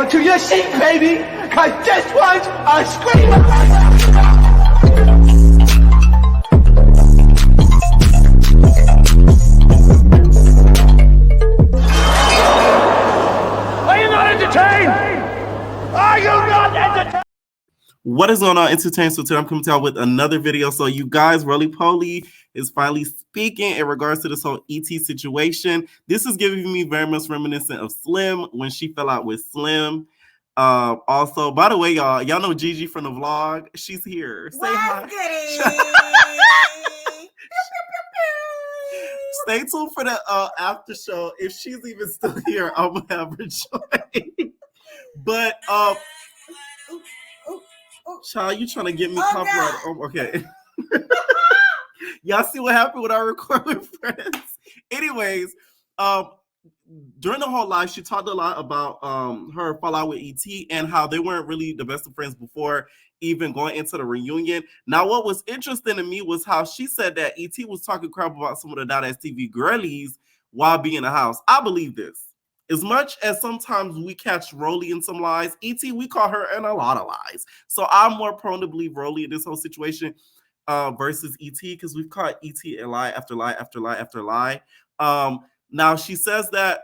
onto your seat, baby, cause this one's a screamer. Are you not entertained? Are you not entertained? What is going on, entertainment? So today I'm coming to y'all with another video. So you guys, Rollie is finally speaking in regards to this whole ET situation. This is giving me very much reminiscent of Slim when she fell out with Slim. Also, by the way, y'all know Gigi from the vlog. She's here. Say hi. Stay tuned for the after show. If she's even still here, I'm gonna have her join. But child, you trying to get me copyrighted? Oh, okay. Y'all see what happened with our recording friends? Anyways, during the whole live, she talked a lot about her fallout with ET and how they weren't really the best of friends before even going into the reunion. Now, what was interesting to me was how she said that ET was talking crap about some of the .TV girlies while being in the house. I believe this. As much as sometimes we catch Rollie in some lies, ET, we call her in a lot of lies. So I'm more prone to believe Rollie in this whole situation versus ET, because we've caught ET a lie after lie after lie after lie. Now she says that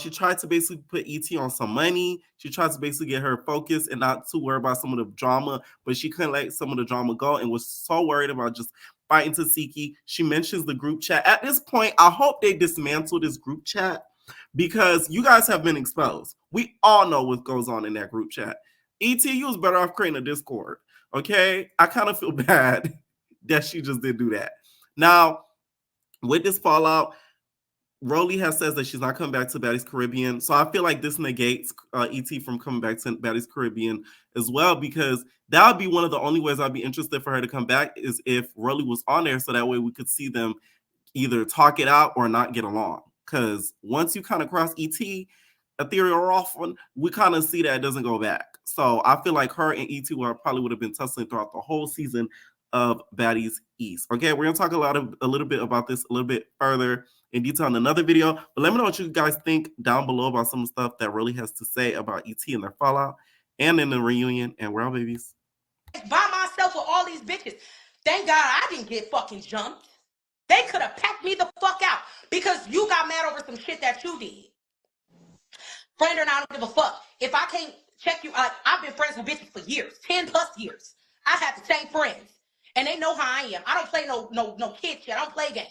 she tried to basically put ET on some money. She tried to basically get her focused and not too worried about some of the drama, but she couldn't let some of the drama go and was so worried about just fighting Tasiki. She mentions the group chat. At this point, I hope they dismantle this group chat because you guys have been exposed. We all know what goes on in that group chat. ET, you was better off creating a Discord, okay? I kind of feel bad that she just did do that. Now, with this fallout, Rollie says that she's not coming back to Baddies Caribbean. So I feel like this negates ET from coming back to Baddies Caribbean as well, because that would be one of the only ways I'd be interested for her to come back is if Rollie was on there, so that way we could see them either talk it out or not get along. Because once you kind of cross ET, ethereal or off one, we kind of see that it doesn't go back. So I feel like her and ET probably would have been tussling throughout the whole season of Baddies East. Okay, we're gonna talk a little bit about this a little bit further in detail in another video. But let me know what you guys think down below about some of the stuff that Rollie has to say about ET and their fallout and in the reunion. And we're all babies. By myself with all these bitches. Thank God I didn't get fucking jumped. They could have packed me the fuck out because you got mad over some shit that you did. Friend or not, I don't give a fuck. If I can't check you, I've been friends with bitches for years, 10 plus years. I have the same friends. And they know how I am. I don't play no kid shit. I don't play games.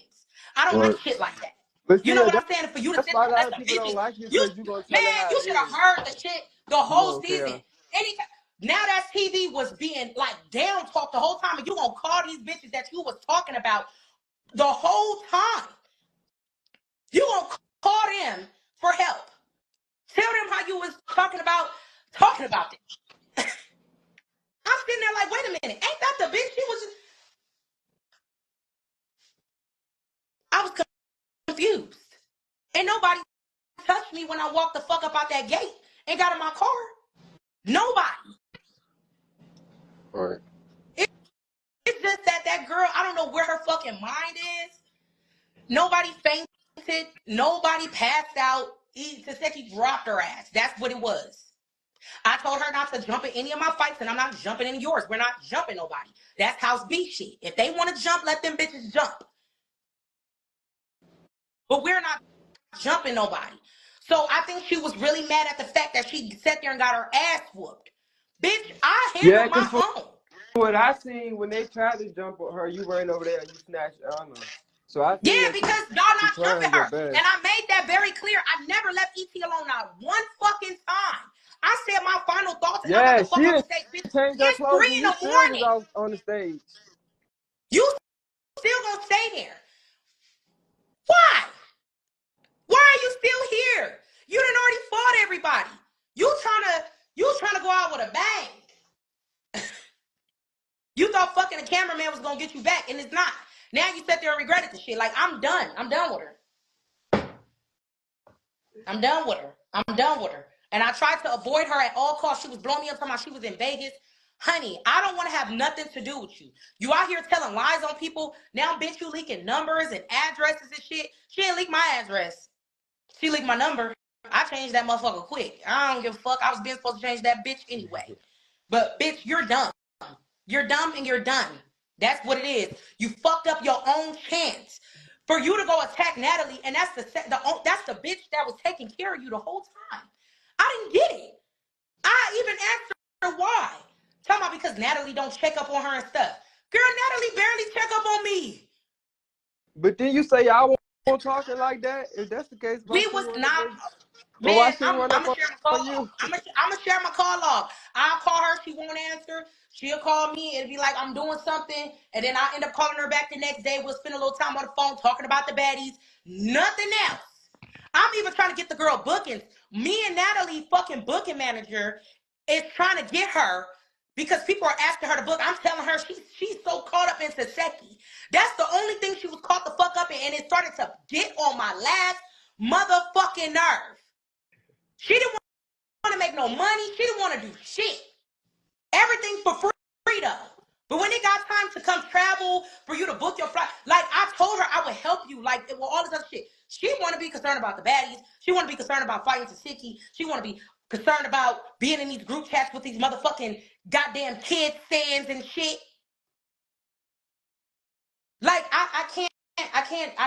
I don't like shit like that. But you know what I'm saying? For you to sit there and let the bitches, you should have heard the shit the whole season. Anytime. Now that TV was being like down talked the whole time, and you gonna call these bitches that you was talking about the whole time. You gonna call them for help. Tell them how you was talking about this. I'm sitting there like, wait a minute, ain't that the bitch? She was just... I was confused. Ain't nobody touched me when I walked the fuck up out that gate and got in my car. Nobody. All right. It's just that girl, I don't know where her fucking mind is. Nobody fainted. Nobody passed out. Taseki dropped her ass. That's what it was. I told her not to jump in any of my fights, and I'm not jumping in yours. We're not jumping nobody. That's house B shit. If they want to jump, let them bitches jump. But we're not jumping nobody. So I think she was really mad at the fact that she sat there and got her ass whooped. Bitch, I handled my own. What I seen when they tried to jump on her, you ran over there and you snatched Anna. So I because y'all not jumping her. And I made that very clear. I never left ET alone not one fucking time. I said my final thoughts and I got the fuck on the stage. Bitch, it's 3 in the morning. On the stage. You still gonna stay there. Why? Why are you still here? You done already fought everybody. You trying to go out with a bang. You thought fucking the cameraman was gonna get you back, and it's not. Now you sat there and regretted the shit. Like, I'm done. I'm done with her. I'm done with her. I'm done with her. And I tried to avoid her at all costs. She was blowing me up talking about she was in Vegas. Honey, I don't want to have nothing to do with you. You out here telling lies on people. Now, bitch, you leaking numbers and addresses and shit. She didn't leak my address. She leaked my number. I changed that motherfucker quick. I don't give a fuck. I was being supposed to change that bitch anyway. But bitch, you're dumb. You're dumb and you're done. That's what it is. You fucked up your own chance for you to go attack Natalie, and that's the bitch that was taking care of you the whole time. I didn't get it. I even asked her why. Talking about because Natalie don't check up on her and stuff. Girl, Natalie barely check up on me. But then you say y'all won't talking like that. If that's the case, why We she was run up not. on, well, why Man, she I'm run up gonna share my on call log. you? I'm gonna share my call log. I'll call her. She won't answer. She'll call me. It'll be like I'm doing something, and then I end up calling her back the next day. We'll spend a little time on the phone talking about the baddies. Nothing else. I'm even trying to get the girl bookings. Me and Natalie, fucking booking manager, is trying to get her because people are asking her to book. I'm telling her she's so caught up in Saseki. That's the only thing she was caught the fuck up in, and it started to get on my last motherfucking nerve. She didn't want to make no money. She didn't want to do shit. Everything for free though. But when it got time to come travel for you to book your flight, like I told her I would help you, like well, all this other shit. She want to be concerned about the baddies. She want to be concerned about fighting Saseki. She want to be concerned about being in these group chats with these motherfucking goddamn kid stands and shit. Like I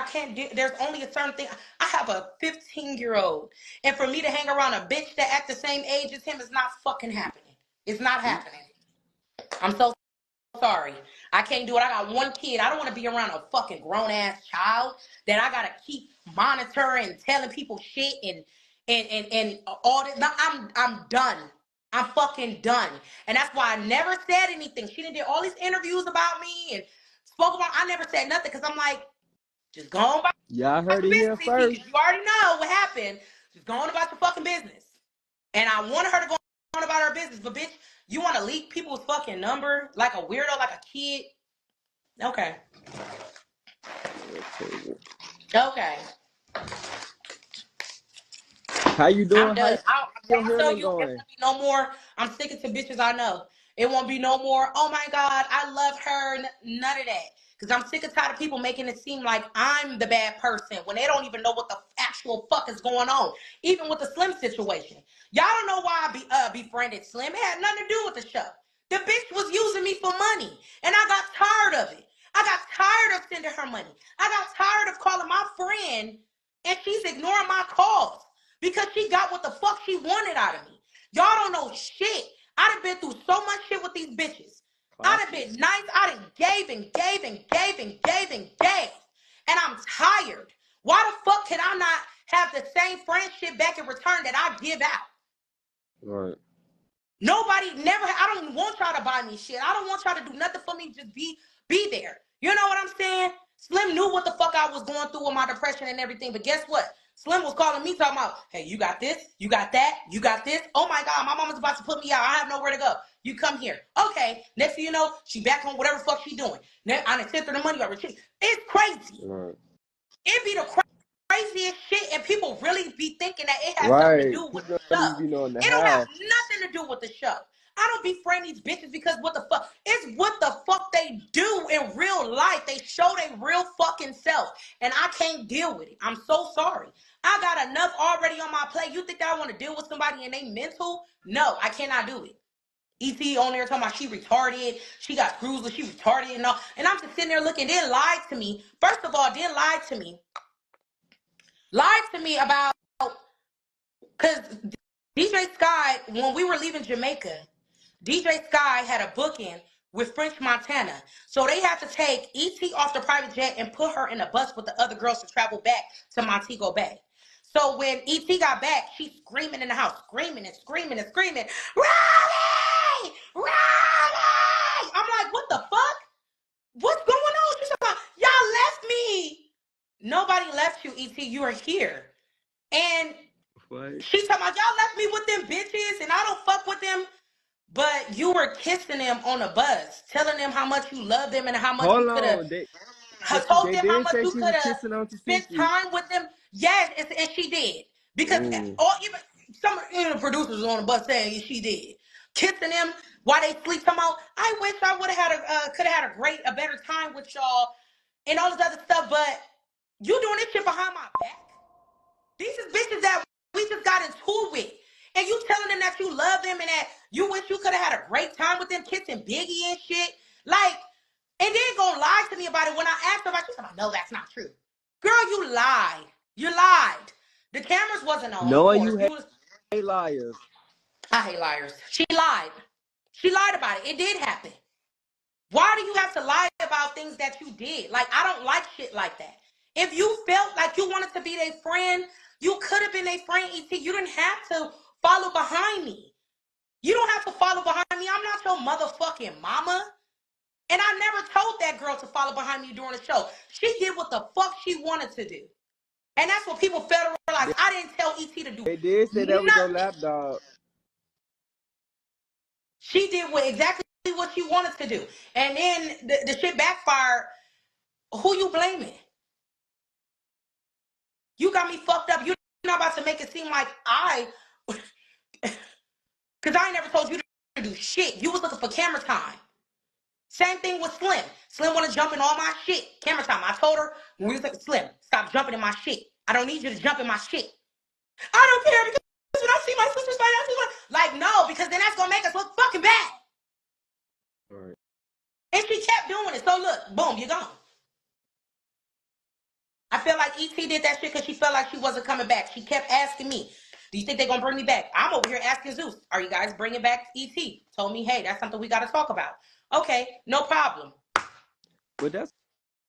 can't do. There's only a certain thing. I have a 15-year-old, and for me to hang around a bitch that at the same age as him is not fucking happening. It's not happening. I'm so sorry. I can't do it. I got one kid. I don't want to be around a fucking grown ass child that I gotta keep monitoring and telling people shit and all that. No, I'm done. I'm fucking done. And that's why I never said anything. She done did all these interviews about me and spoke about. I never said nothing because I'm like, just go on about Y'all heard your it here business, first. because you already know what happened. Just go on about your fucking business. And I wanted her to go on about her business, but bitch, you want to leak people's fucking number like a weirdo, like a kid? Okay. Okay. How you doing? I'm How done. your When I tell hearing you, it going? won't be no more. I'm sticking to bitches I know. It won't be no more. Oh my God, I love her. None of that. Because I'm sick and tired of people making it seem like I'm the bad person when they don't even know what the actual fuck is going on. Even with the Slim situation. Y'all don't know why I befriended Slim. It had nothing to do with the show. The bitch was using me for money. And I got tired of it. I got tired of sending her money. I got tired of calling my friend and she's ignoring my calls. Because she got what the fuck she wanted out of me. Y'all don't know shit. I done been through so much shit with these bitches. I done been nice. I done gave and gave and gave and gave and gave. And I'm tired. Why the fuck can I not have the same friendship back in return that I give out? Right. Nobody never, I don't want y'all to buy me shit. I don't want y'all to do nothing for me. Just be there. You know what I'm saying? Slim knew what the fuck I was going through with my depression and everything. But guess what? Slim was calling me talking about, hey, you got this, you got that, you got this. Oh my God, my mama's about to put me out. I have nowhere to go. You come here. Okay. Next thing you know, she back on whatever fuck she doing. Now, I done sent her the money already. It's crazy. Right. It be the craziest shit, and people really be thinking that it has something to Right. do with People the don't show. even be knowing the It don't have half. nothing to do with the show. I don't befriend these bitches because what the fuck? It's what the fuck they do in real life. They show their real fucking self, and I can't deal with it. I'm so sorry. I got enough already on my plate. You think that I want to deal with somebody and they mental? No, I cannot do it. ET on there talking about she retarded, she got screws, but she retarded and all. And I'm just sitting there looking, then lied to me. First of all, then lied to me. Lied to me about, because DJ Sky, when we were leaving Jamaica, DJ Sky had a booking with French Montana. So they had to take ET off the private jet and put her in a bus with the other girls to travel back to Montego Bay. So when ET got back, she's screaming in the house, screaming and screaming and screaming, Rollie! Rollie! I'm like, what the fuck? What's going on? She's like, y'all left me. Nobody left you, ET. You are here. And What? she's talking about, y'all left me with them bitches and I don't fuck with them. But you were kissing them on a bus, telling them how much you love them and how much you Hold could have on. told They them how did much say you she could was have kissing on spent Tasiki. time with them. Yes, and she did. Because Mm. even some of the producers on the bus saying she did. Kissing them while they sleep. Come out. I wish I would have had could have had a better time with y'all and all this other stuff. But you doing this shit behind my back. These is bitches that we literally just got into it. And you telling them that you love them and that you wish you could have had a great time with them, kissing Biggie and shit. Like, and then gonna lie to me about it when I asked her about it. She said, no, that's not true. Girl, you lied. You lied. The cameras wasn't on, of Knowing course. you hate liars. I hate liars. She lied. She lied about it. It did happen. Why do you have to lie about things that you did? Like, I don't like shit like that. If you felt like you wanted to be their friend, you could have been their friend, E.T. You didn't have to follow behind me. You don't have to follow behind me. I'm not your motherfucking mama. And I never told that girl to follow behind me during the show. She did what the fuck she wanted to do. And that's what people fail to realize. I didn't tell E.T. to do They did say that was your nothing. lapdog. She did exactly what she wanted to do. And then the shit backfired. Who you blaming? You got me fucked up. You're not about to make it seem like because I ain't never told you to do shit. You was looking for camera time. Same thing with Slim. Slim want to jump in all my shit. Camera time. I told her, when we was like, Slim, stop jumping in my shit. I don't need you to jump in my shit. I don't care because when I see my sisters fight, I see like, no, because then that's going to make us look fucking bad. All right. And she kept doing it. So look, boom, you're gone. I feel like E.T. did that shit because she felt like she wasn't coming back. She kept asking me, do you think they're going to bring me back? I'm over here asking Zeus, are you guys bringing back E.T.? Told me, hey, that's something we got to talk about. Okay, no problem. But that's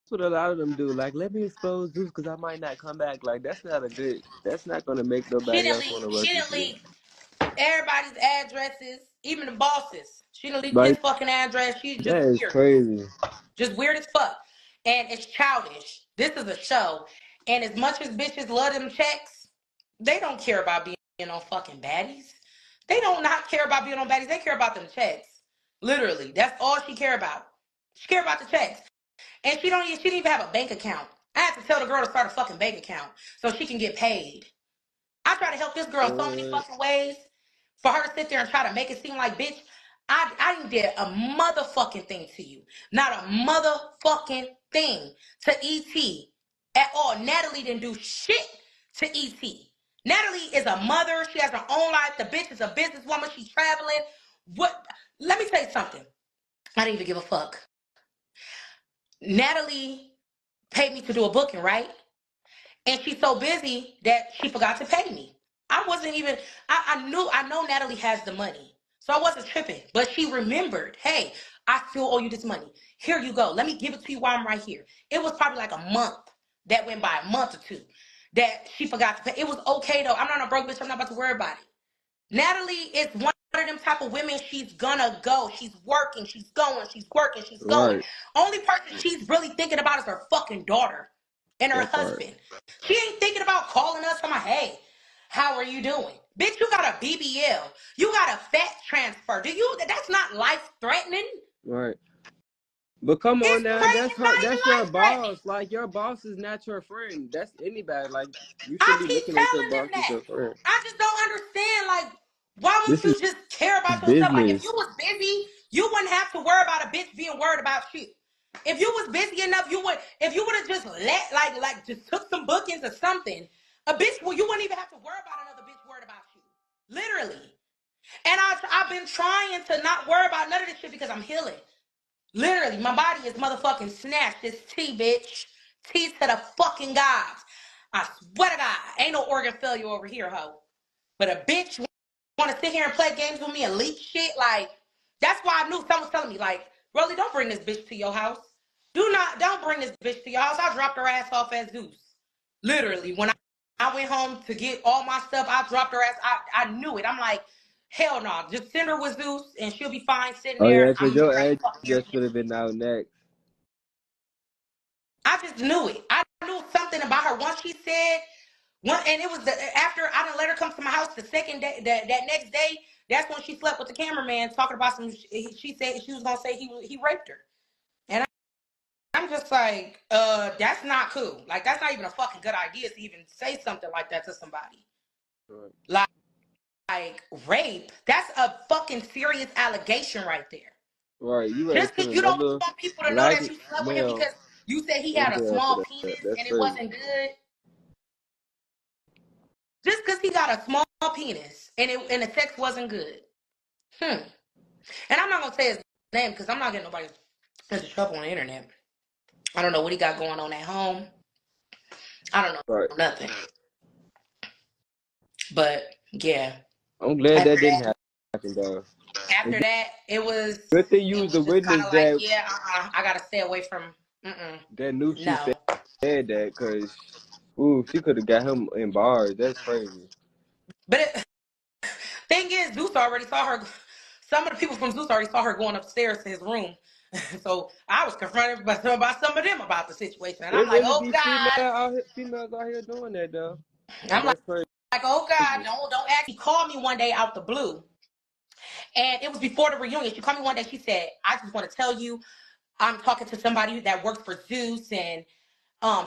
what a lot of them do. Like, let me expose Zeus because I might not come back. Like, that's not going to make nobody else want to work She with didn't you. leak everybody's addresses, even the bosses. She didn't leak his Like, fucking address. She's just that is weird. crazy. Just weird as fuck. And it's childish. This is a show. And as much as bitches love them checks, they don't care about being on fucking Baddies. They don't not care about being on Baddies. They care about them checks. Literally. That's all she care about. She care about the checks. And she didn't even have a bank account. I had to tell the girl to start a fucking bank account so she can get paid. I try to help this girl so many fucking ways. For her to sit there and try to make it seem like, bitch, I didn't did a motherfucking thing to you. Not a motherfucking thing to E.T. at all. Natalie didn't do shit to E.T. Natalie is a mother. She has her own life. The bitch is a businesswoman. She's traveling. What? Let me tell you something. I didn't even give a fuck. Natalie paid me to do a booking, right? And she's so busy that she forgot to pay me. I wasn't even, I know Natalie has the money. So I wasn't tripping. But she remembered, hey, I still owe you this money. Here you go. Let me give it to you while I'm right here. It was probably like a month that went by, a month or two, that she forgot to pay. It was okay though. I'm not a broke bitch. I'm not about to worry about it. Natalie is one of them type of women. She's gonna go. She's working. She's going. She's working. She's going. Right. Only person she's really thinking about is her fucking daughter and her husband. She ain't thinking about calling us. I'm like, hey, how are you doing? Bitch, you got a BBL. You got a fat transfer. That's not life threatening. Right. But come on It's now, crazy. that's It's her. not even That's your life threatening. boss. Like, your boss is not your friend. That's anybody. Like, you I shouldn't be keep looking at your telling them boss as that. your friend. I just don't understand. Like, why This wouldn't is you just care about yourself? Like, if business. you was busy, you wouldn't have to worry about a bitch being worried about you. If you was busy enough, if you would have just just took some bookings or something, you wouldn't even have to worry about another bitch worried about you. Literally. And I've been trying to not worry about none of this shit because I'm healing. Literally, my body is motherfucking snatched. This T, bitch. T to the fucking gods. I swear to God, ain't no organ failure over here, ho. But a bitch want to sit here and play games with me and leak shit, like, that's why I knew someone was telling me, like, Rollie, don't bring this bitch to your house. Don't bring this bitch to your house. I dropped her ass off at Zeus. Literally, when I went home to get all my stuff, I dropped her ass. I knew it. I'm like, hell no, just send her with Zeus and she'll be fine sitting Oh yeah, there. because I'm your right address fucking here. should have been out next. I just knew it. I knew something about her. Once she said, and it was after I done let her come to my house the second day, that next day, that's when she slept with the cameraman talking about she said she was going to say he raped her. And I'm just like, that's not cool. Like, that's not even a fucking good idea to even say something like that to somebody. Right. Like rape, that's a fucking serious allegation right there. Right, you ready to Just put because you don't another want people to know black that you slept with him male because you said he in had a jail for small that? penis That's and it crazy. wasn't good. Just because he got a small penis and the sex wasn't good. And I'm not gonna say his name because I'm not getting nobody into trouble on the internet. I don't know what he got going on at home. I don't know Right. nothing. But yeah. I'm glad After that didn't that, happen though. it was Good thing you was the just kind witness of like, that yeah, I gotta stay away from. knew she No. said that, because she could have got him in bars. That's crazy. But thing is, Zeus already saw her. Some of the people from Zeus already saw her going upstairs to his room. So I was confronted by some of them about the situation. And I'm It like, really oh be God. females out here doing that though. I'm That's crazy. like, oh God, don't act. She called me one day out the blue. And it was before the reunion. She called me one day. She said, I just want to tell you, I'm talking to somebody that works for Zeus, and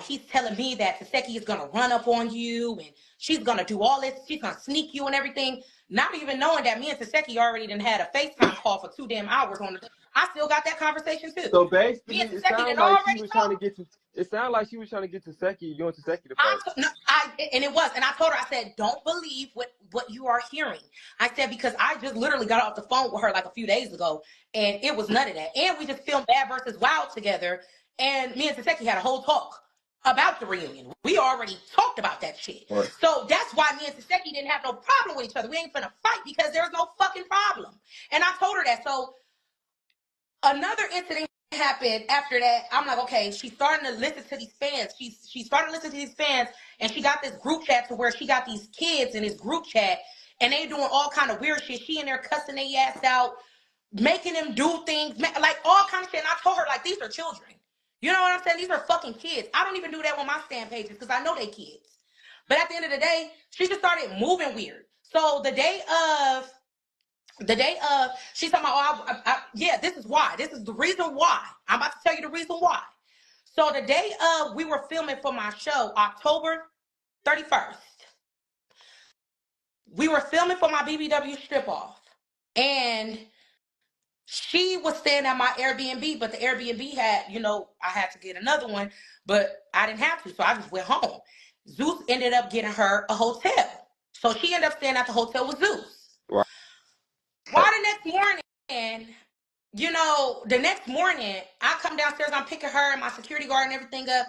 he's telling me that Taseki is gonna run up on you and she's gonna do all this, she's gonna sneak you and everything. Not even knowing that me and Taseki already done had a FaceTime call for 2 damn hours on the. I still got that conversation too. So Me basically, and it Taseki sounded done like she already was trying to talked. get to. It sounded like she was trying to get to Seki, you and Taseki to fight. And it was, and I told her, I said, don't believe what you are hearing. I said, because I just literally got off the phone with her like a few days ago, and it was none of that. And we just filmed Bad versus Wild together, and me and Taseki had a whole talk about the reunion. We already talked about that shit. Right. So that's why me and Taseki didn't have no problem with each other. We ain't finna fight because there's no fucking problem. And I told her that. So another incident happened after that. I'm like, okay, she's starting to listen to these fans. She's starting to listen to these fans, and she got this group chat to where she got these kids in this group chat, and they doing all kind of weird shit. She in there cussing their ass out, making them do things, like all kind of shit. And I told her, like, these are children. You know what I'm saying? These are fucking kids. I don't even do that on my stand pages because I know they kids. But at the end of the day, she just started moving weird. So the day of, she's talking about, yeah, this is why. This is the reason why. I'm about to tell you the reason why. So the day of, we were filming for my show, October 31st. We were filming for my BBW strip off. And she was staying at my Airbnb, but the Airbnb had, I had to get another one, but I didn't have to, so I just went home. Zeus ended up getting her a hotel. So she ended up staying at the hotel with Zeus. Right. Why the next morning, the next morning, I come downstairs, I'm picking her and my security guard and everything up.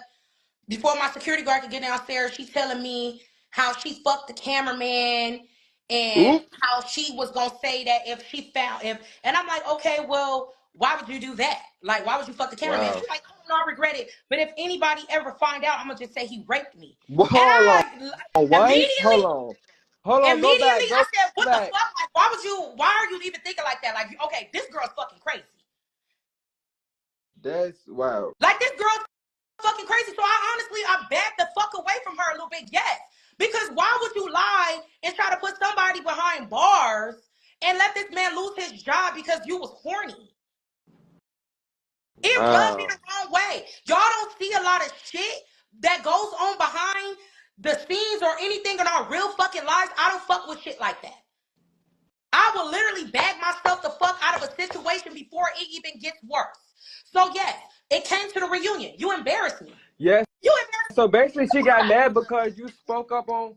Before my security guard could get downstairs, she's telling me how she fucked the cameraman and how she was gonna say that and I'm like, okay, well, why would you do that? Like, why would you fuck the cameraman? Wow. She's like, oh, no, I regret it. But if anybody ever find out, I'm gonna just say he raped me. Hold on. What? Immediately, Hold on. Go back. I said, what the fuck? Like, why are you even thinking like that? Like, okay, this girl's fucking crazy. That's wow. Like, this girl's fucking crazy. So I backed the fuck away from her a little bit. Yes. Because why would you lie and try to put somebody behind bars and let this man lose his job because you was horny? It rubbed me the wrong way. Y'all don't see a lot of shit that goes on behind the scenes or anything in our real fucking lives. I don't fuck with shit like that. I will literally bag myself the fuck out of a situation before it even gets worse. So yes, it came to the reunion. You embarrassed me. Yes. You embarrassed me. So basically, she got mad because you spoke up on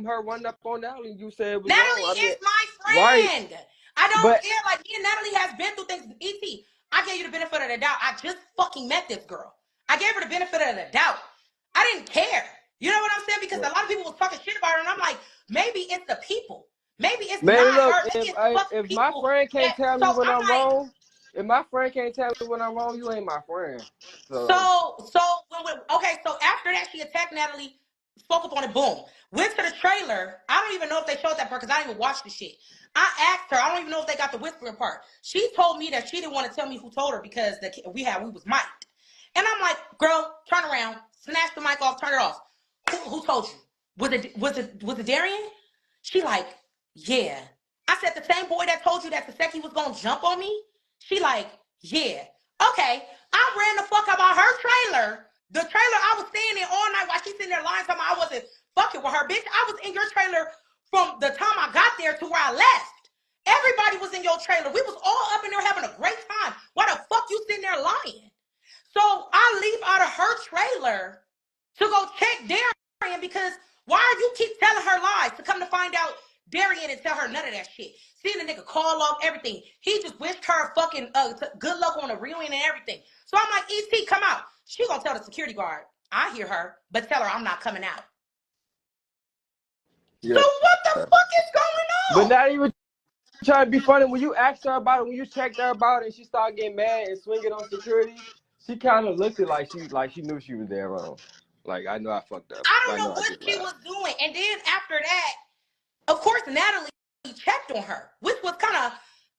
her running up on Natalie. You said it was Natalie wrong. is my friend. Right. I don't care. Like, me and Natalie has been through things. E.T., I gave you the benefit of the doubt. I just fucking met this girl. I gave her the benefit of the doubt. I didn't care. You know what I'm saying? Because a lot of people was talking shit about her, and I'm like, maybe it's the people. Maybe it's not her. Maybe it's if my friend can't tell me when I'm like, wrong, if my friend can't tell me when I'm wrong, you ain't my friend. So after that, she attacked Natalie, spoke up on it, boom. Went to the trailer. I don't even know if they showed that part because I didn't even watch the shit. I asked her, I don't even know if they got the whispering part. She told me that she didn't want to tell me who told her because we was mic'd. And I'm like, girl, turn around, snatch the mic off, turn it off. Who told you? Was it Darian? She like, yeah. I said, the same boy that told you that Taseki was gonna jump on me? She like, yeah. Okay, I ran the fuck about her trailer. The trailer I was staying in all night while she's sitting there lying to me I wasn't fucking with her, bitch. I was in your trailer from the time I got there to where I left. Everybody was in your trailer. We was all up in there having a great time. Why the fuck you sitting there lying? So I leave out of her trailer to go check Darian because Why are you keep telling her lies? To come to find out, Darian and tell her none of that shit. Seeing the nigga call off everything. He just wished her fucking good luck on the reunion and everything. So I'm like, ET, come out. She gonna tell the security guard. I hear her, but tell her I'm not coming out. Yeah. So what the fuck is going on? But not even trying to be funny. When you asked her about it, when you checked her about it, and she started getting mad and swinging on security, she kind of looked it like she knew she was there wrong. Like, I know I fucked up. I don't know what she was doing. And then after that, of course, Natalie checked on her, which was kind of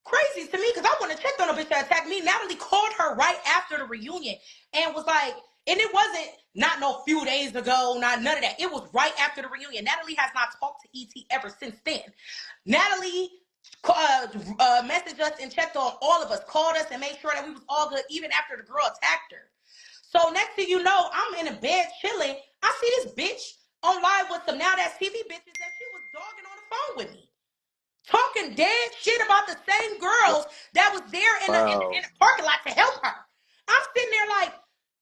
crazy to me because I wouldn't have checked on a bitch that attacked me. Natalie called her right after the reunion and was like, and it wasn't not no few days ago, not none of that. It was right after the reunion. Natalie has not talked to ET ever since then. Natalie messaged us and checked on all of us, called us and made sure that we was all good, even after the girl attacked her. So next thing you know, I'm in a bed chilling. I see this bitch on live with some Now That's TV bitches that she was dogging on the phone with me. Talking dead shit about the same girls that was there in the parking lot to help her. I'm sitting there like,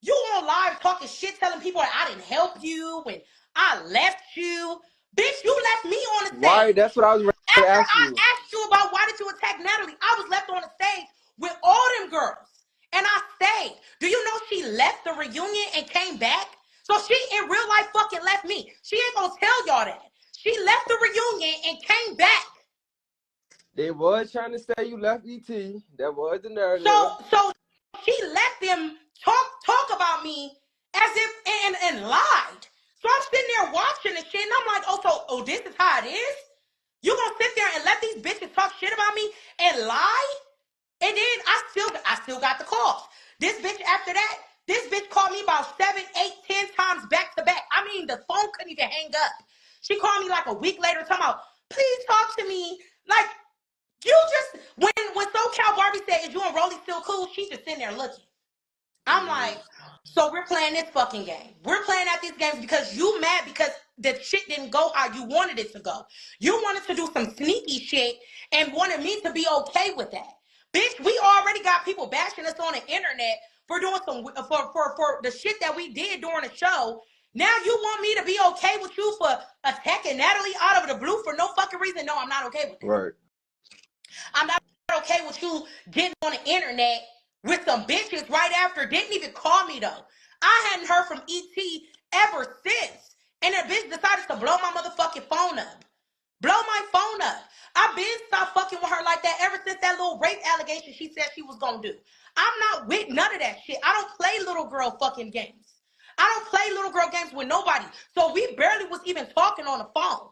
you on live talking shit, telling people that I didn't help you and I left you. Bitch, you left me on the stage. Why? That's what I was ready to ask you. After I asked you about why did you attack Natalie, I was left on the stage with all them girls. And I stayed. Do you know she left the reunion and came back? So she in real life fucking left me. She ain't gonna tell y'all that. She left the reunion and came back. They was trying to say you left ET. That was the narrative. So she let them talk about me as if and lied. So I'm sitting there watching the shit and I'm like, oh, this is how it is? You gonna sit there and let these bitches talk shit about me and lie? And then I still got the calls. This bitch after that, this bitch called me about 7, 8, 10 times back to back. I mean, the phone couldn't even hang up. She called me like a week later talking about, please talk to me. Like, you just, when SoCal Barbie said, is you and Rollie still cool? She's just sitting there looking. I'm like, so we're playing this fucking game. We're playing at these games because you mad because the shit didn't go how you wanted it to go. You wanted to do some sneaky shit and wanted me to be okay with that. Bitch, we already got people bashing us on the internet for doing some for the shit that we did during the show. Now you want me to be okay with you for attacking Natalie out of the blue for no fucking reason? No, I'm not okay with that. Right. I'm not okay with you getting on the internet with some bitches right after. Didn't even call me though. I hadn't heard from ET ever since. And the bitch decided to blow my motherfucking phone up. Blow my phone up. I've been stopped fucking with her like that ever since that little rape allegation she said she was gonna do. I'm not with none of that shit. I don't play little girl fucking games. I don't play little girl games with nobody. So we barely was even talking on the phone.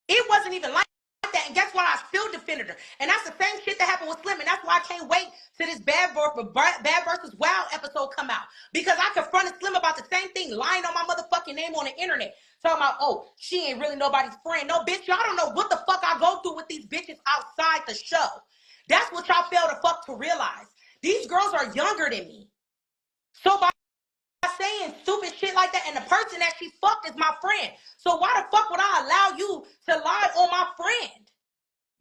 It wasn't even like that. And guess what? I still defended her. And that's the same shit that happened with Slim. And that's why I can't wait till this Bad versus Wild episode come out. Because I confronted Slim about the same thing, lying on my motherfucking name on the internet. Talking about, oh, she ain't really nobody's friend. No, bitch, y'all don't know what the fuck I go through with these bitches outside the show. That's what y'all fail to fuck to realize. These girls are younger than me. So by saying stupid shit like that, and the person that she fucked is my friend. So why the fuck would I allow you to lie on my friend?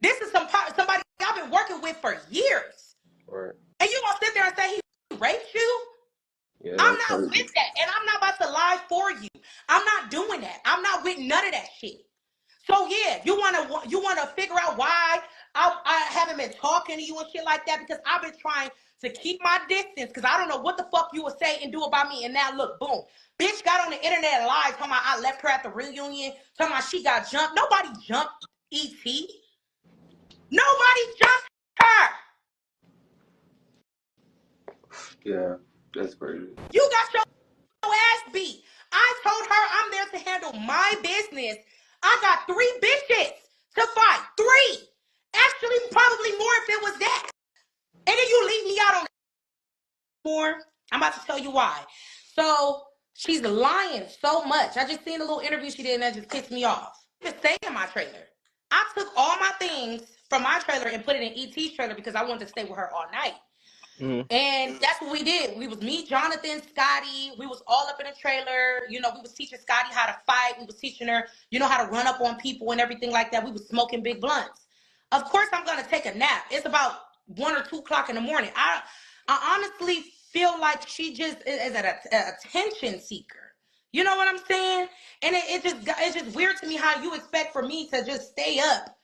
This is somebody I've been working with for years. Right. And you gonna sit there and say he raped you? Yeah, I'm not with that, and I'm not about to lie for you. I'm not doing that. I'm not with none of that shit. So yeah, you wanna figure out why I haven't been talking to you and shit like that, because I've been trying to keep my distance because I don't know what the fuck you would say and do about me. And now look, boom, bitch got on the internet live talking about I left her at the reunion, talking about she got jumped. Nobody jumped ET. Nobody jumped her. Yeah, that's crazy. You got your ass beat. I told her I'm there to handle my business. I got 3 bitches to fight. 3. Actually, probably more if it was that. And then you leave me out on more. I'm about to tell you why. So she's lying so much. I just seen a little interview she did and that just pissed me off. Just stay in my trailer. I took all my things from my trailer and put it in ET's trailer because I wanted to stay with her all night. Mm-hmm. And that's what we did. We was me, Jonathan, Scotty. We was all up in a trailer. You know, we was teaching Scotty how to fight. We was teaching her, you know, how to run up on people and everything like that. We was smoking big blunts. Of course, I'm going to take a nap. It's about 1 or 2 o'clock in the morning. I honestly feel like she just is an attention seeker. You know what I'm saying? And it's just weird to me how you expect for me to just stay up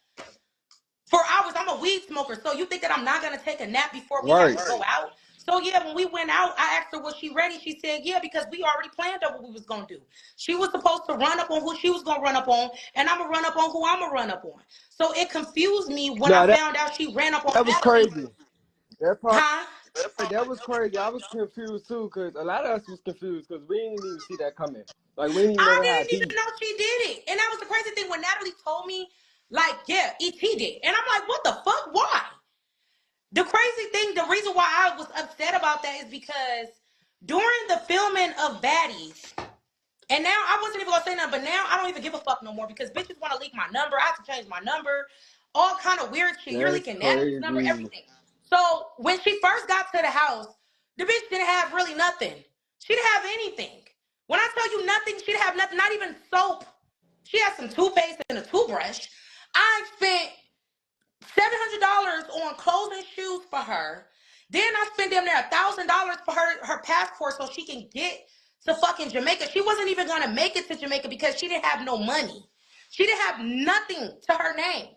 for hours. I'm a weed smoker, so you think that I'm not gonna take a nap before we have Right. to go out? So yeah, when we went out, I asked her was she ready. She said yeah, because we already planned out what we was gonna do. She was supposed to run up on who she was gonna run up on, and I'm gonna run up on who I'm gonna run up on. So it confused me when I Now found out she ran up on that was Natalie. crazy. That part Huh? that was crazy. I was confused too, because a lot of us was confused because we didn't even see that coming. Like we didn't even know I they had didn't beef. even know she did it. And that was the crazy thing when Natalie told me, like, yeah, E.T. did. And I'm like, what the fuck? Why? The crazy thing, the reason why I was upset about that is because during the filming of Baddies, and now I wasn't even gonna say nothing, but now I don't even give a fuck no more because bitches want to leak my number. I have to change my number, all kind of weird shit. You're That's leaking Natalie's number, crazy. everything. So when she first got to the house, the bitch didn't have really nothing. She didn't have anything. When I tell you nothing, she didn't have nothing, not even soap. She had some toothpaste and a toothbrush. I spent $700 on clothes and shoes for her. Then I spent them there $1,000 for her passport so she can get to fucking Jamaica. She wasn't even gonna make it to Jamaica because she didn't have no money. She didn't have nothing to her name.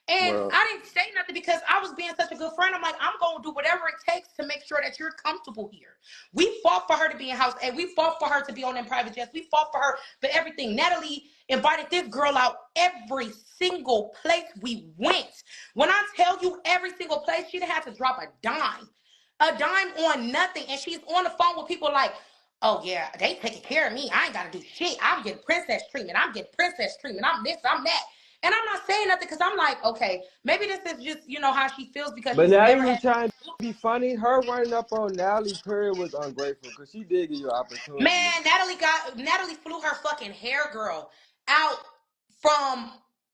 And Well, I didn't say nothing because I was being such a good friend. I'm like, I'm gonna do whatever it takes to make sure that you're comfortable here. We fought for her to be in house, and we fought for her to be on them private jets. We fought for her for everything. Natalie invited this girl out every single place we went. When I tell you every single place, she didn't have to drop a dime on nothing. And she's on the phone with people like, oh yeah, they taking care of me. I ain't gotta do shit. I'm getting princess treatment. I'm getting princess treatment. I'm this, I'm that. And I'm not saying nothing because I'm like, okay, maybe this is just, how she feels because but she's now never you had. trying to be funny. Her running up on Natalie period was ungrateful because she did give you an opportunity. Man, Natalie flew her fucking hair girl out from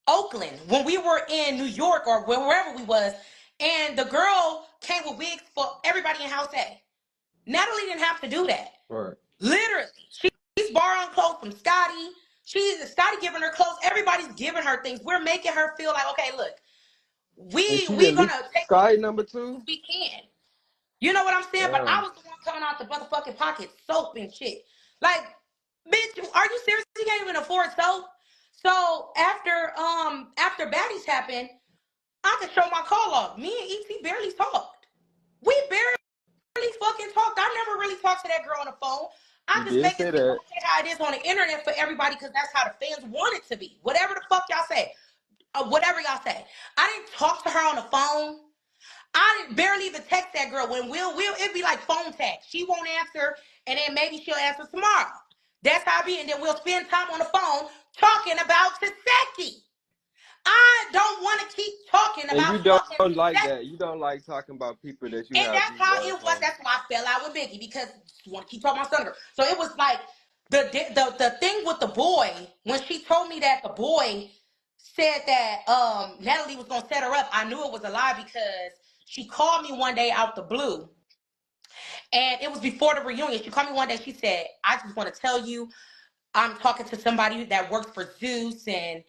Oakland when we were in New York or wherever we was, and the girl came with wigs for everybody in House A. Natalie didn't have to do that. Right. Literally, she's borrowing clothes from Scotty. Scotty giving her clothes. Everybody's giving her things. We're making her feel like, okay, look, And we she we didn't leak gonna take Sky as number two. we can. You know what I'm saying? But I Damn. was the one coming out the motherfucking pocket, soap and shit. Like, bitch, are you serious? You can't even afford soap. So after Baddies happened, I could show my call log. Me and ET barely talked. We barely fucking talked. I never really talked to that girl on the phone. I You just did make it say seem that. okay how it is on the internet for everybody because that's how the fans want it to be. Whatever the fuck y'all say, whatever y'all say. I didn't talk to her on the phone. I didn't barely even text that girl. When it'd be like phone tag. She won't answer, and then maybe she'll answer tomorrow. That's how it be. And then we'll spend time on the phone talking about Taseki. I don't want to keep talking And about you don't fucking like Taseki. that. You don't like talking about people that you And have that's beef how with it or was. something. That's why I fell out with Biggie because you want to keep talking about Thunder. So it was like the thing with the boy when she told me that the boy said that Natalie was gonna set her up. I knew it was a lie because she called me one day out the blue, and it was before the reunion. She called me one day. She said, "I just want to tell you, I'm talking to somebody that works for Zeus, and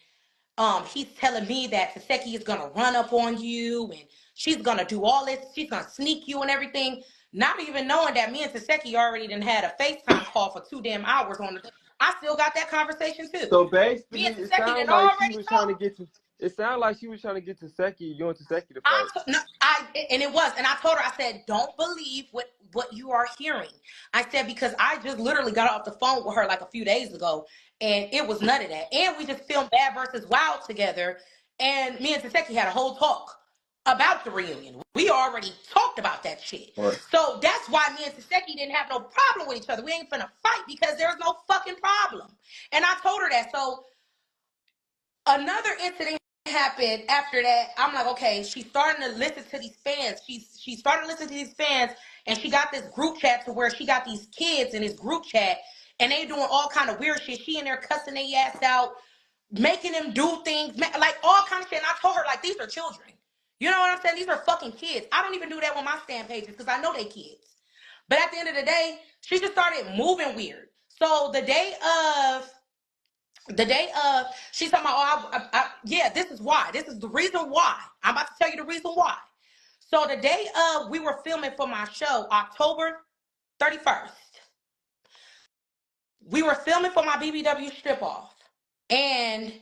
he's telling me that Taseki is gonna run up on you and she's gonna do all this, she's gonna sneak you and everything, not even knowing that me and Taseki already done had a FaceTime call for 2 damn hours on the. I still got that conversation too. So Me basically, and it Taseki sounded done like she already was trying to talked. get to. It sounded like she was trying to get to Seki, you and Taseki to I fight. no, and it was, and I told her, I said, don't believe what you are hearing. I said because I just literally got off the phone with her like a few days ago, and it was none of that. And we just filmed Bad versus Wild together, and me and Taseki had a whole talk about the reunion. We already talked about that shit, Right. so that's why me and Taseki didn't have no problem with each other. We ain't finna fight because there's no fucking problem. And I told her that. So another incident happened after that. I'm like, okay, she's starting to listen to these fans. She's starting to listen to these fans, and she got this group chat to where she got these kids in this group chat, and they doing all kind of weird shit. She in there cussing their ass out, making them do things, like all kind of shit. And I told her, like, these are children. You know what I'm saying? These are fucking kids. I don't even do that with my stand pages because I know they kids. But at the end of the day, she just started moving weird. So the day of, she's talking about, yeah, this is why. This is the reason why. I'm about to tell you the reason why. So the day of, we were filming for my show, October 31st. we were filming for my BBW strip off, and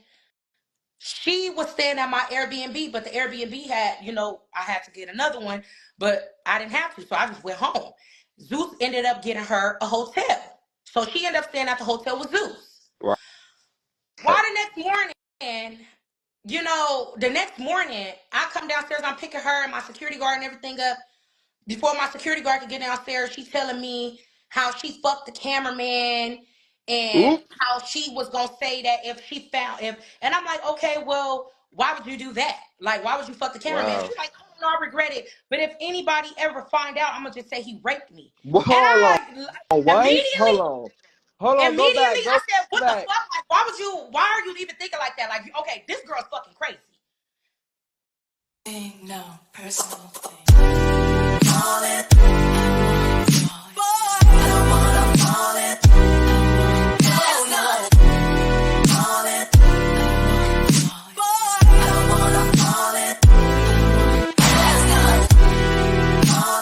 she was staying at my Airbnb, but the Airbnb had, I had to get another one, but I didn't have to, so I just went home. Zeus ended up getting her a hotel. So she ended up staying at the hotel with Zeus. Right. Why the next morning, the next morning, I come downstairs, I'm picking her and my security guard and everything up. Before my security guard could get downstairs, she's telling me how she fucked the cameraman and Oop. how she was gonna say that and I'm like, okay, well, why would you do that? Like, why would you fuck the cameraman? Wow. She's like, oh, no, I regret it. But if anybody ever find out, I'm gonna just say he raped me. Hold And I on. What? immediately, Hold on. Go back. I Go said, what the back. fuck? Like, why are you even thinking like that? Like, okay, this girl's fucking crazy. No personal thing.